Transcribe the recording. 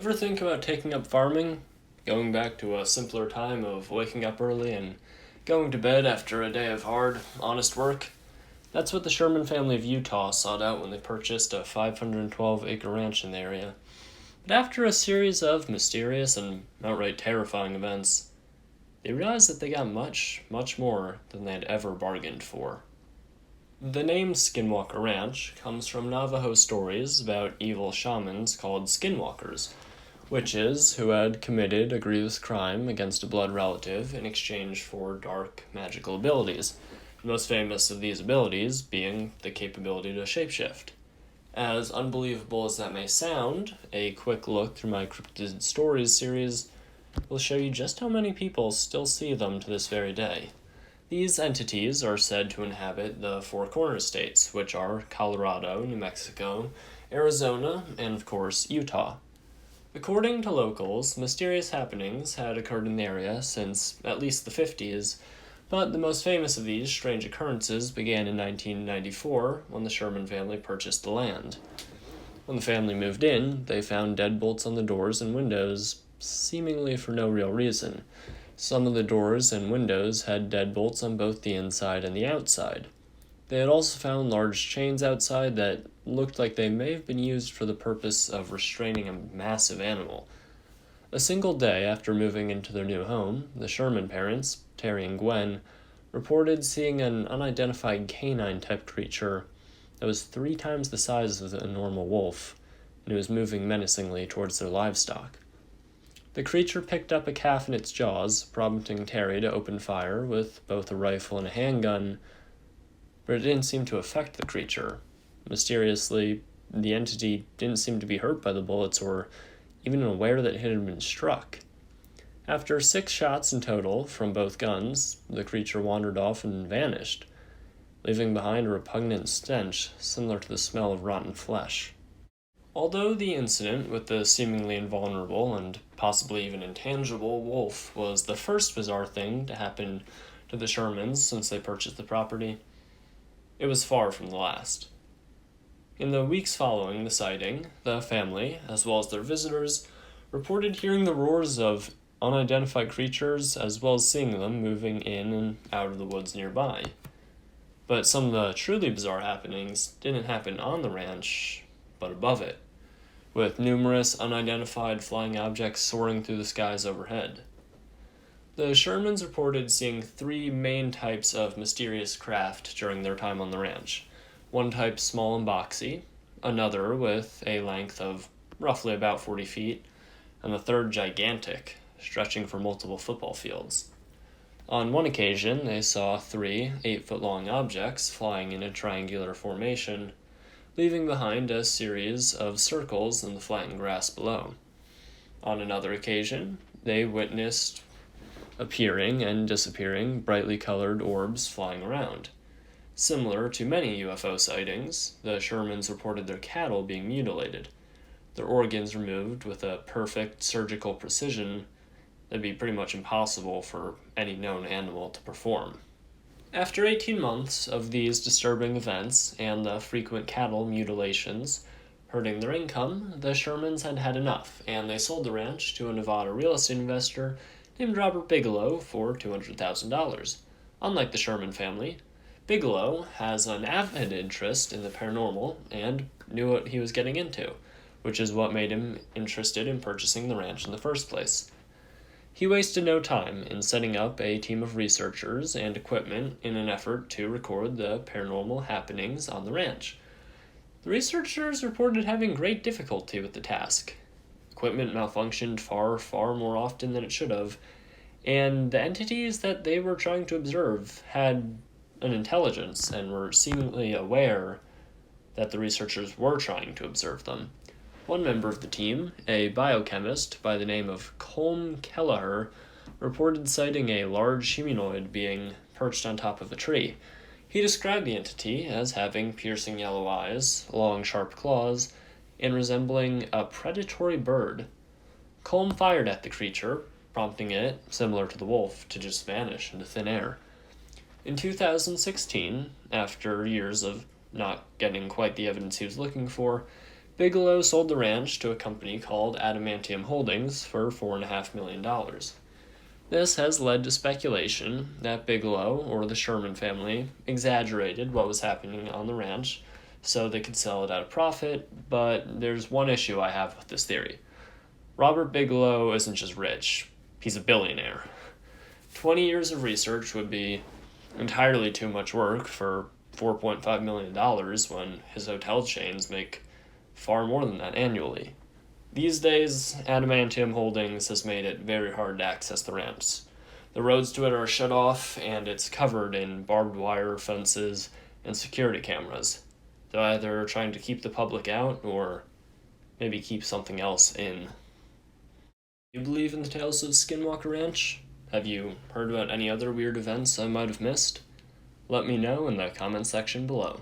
Ever think about taking up farming? Going back to a simpler time of waking up early and going to bed after a day of hard, honest work? That's what the Sherman family of Utah sought out when they purchased a 512-acre ranch in the area. But after a series of mysterious and outright terrifying events, they realized that they got much, much more than they had ever bargained for. The name Skinwalker Ranch comes from Navajo stories about evil shamans called Skinwalkers, witches who had committed a grievous crime against a blood relative in exchange for dark magical abilities, the most famous of these abilities being the capability to shapeshift. As unbelievable as that may sound, a quick look through my Cryptid Stories series will show you just how many people still see them to this very day. These entities are said to inhabit the Four Corners states, which are Colorado, New Mexico, Arizona, and of course, Utah. According to locals, mysterious happenings had occurred in the area since at least the 50s, but the most famous of these strange occurrences began in 1994 when the Sherman family purchased the land. When the family moved in, they found deadbolts on the doors and windows, seemingly for no real reason. Some of the doors and windows had deadbolts on both the inside and the outside. They had also found large chains outside that looked like they may have been used for the purpose of restraining a massive animal. A single day after moving into their new home, the Sherman parents, Terry and Gwen, reported seeing an unidentified canine-type creature that was 3 times the size of a normal wolf, and it was moving menacingly towards their livestock. The creature picked up a calf in its jaws, prompting Terry to open fire with both a rifle and a handgun, but it didn't seem to affect the creature. Mysteriously, the entity didn't seem to be hurt by the bullets or even aware that it had been struck. After 6 shots in total from both guns, the creature wandered off and vanished, leaving behind a repugnant stench similar to the smell of rotten flesh. Although the incident with the seemingly invulnerable and possibly even intangible wolf was the first bizarre thing to happen to the Shermans since they purchased the property, it was far from the last. In the weeks following the sighting, the family, as well as their visitors, reported hearing the roars of unidentified creatures as well as seeing them moving in and out of the woods nearby. But some of the truly bizarre happenings didn't happen on the ranch, but above it, with numerous unidentified flying objects soaring through the skies overhead. The Shermans reported seeing 3 main types of mysterious craft during their time on the ranch. One type small and boxy, another with a length of roughly about 40 feet, and the third gigantic, stretching for multiple football fields. On one occasion, they saw 3 8-foot-long objects flying in a triangular formation, leaving behind a series of circles in the flattened grass below. On another occasion, they witnessed appearing and disappearing brightly colored orbs flying around. Similar to many UFO sightings, the Shermans reported their cattle being mutilated, their organs removed with a perfect surgical precision that'd be pretty much impossible for any known animal to perform. After 18 months of these disturbing events and the frequent cattle mutilations hurting their income, the Shermans had had enough, and they sold the ranch to a Nevada real estate investor named Robert Bigelow for $200,000. Unlike the Sherman family, Bigelow has an avid interest in the paranormal and knew what he was getting into, which is what made him interested in purchasing the ranch in the first place. He wasted no time in setting up a team of researchers and equipment in an effort to record the paranormal happenings on the ranch. The researchers reported having great difficulty with the task. Equipment malfunctioned far, far more often than it should have, and the entities that they were trying to observe had an intelligence and were seemingly aware that the researchers were trying to observe them. One member of the team, a biochemist by the name of Colm Kelleher, reported sighting a large humanoid being perched on top of a tree. He described the entity as having piercing yellow eyes, long sharp claws, and resembling a predatory bird. Colm fired at the creature, prompting it, similar to the wolf, to just vanish into thin air. In 2016, after years of not getting quite the evidence he was looking for, Bigelow sold the ranch to a company called Adamantium Holdings for $4.5 million. This has led to speculation that Bigelow, or the Sherman family, exaggerated what was happening on the ranch so they could sell it at a profit, but there's one issue I have with this theory. Robert Bigelow isn't just rich, he's a billionaire. 20 years of research would be entirely too much work for $4.5 million when his hotel chains make far more than that annually. These days, Adamantium Holdings has made it very hard to access the ranch. The roads to it are shut off, and it's covered in barbed wire fences and security cameras. They're either trying to keep the public out, or maybe keep something else in. You believe in the tales of Skinwalker Ranch? Have you heard about any other weird events I might have missed? Let me know in the comment section below.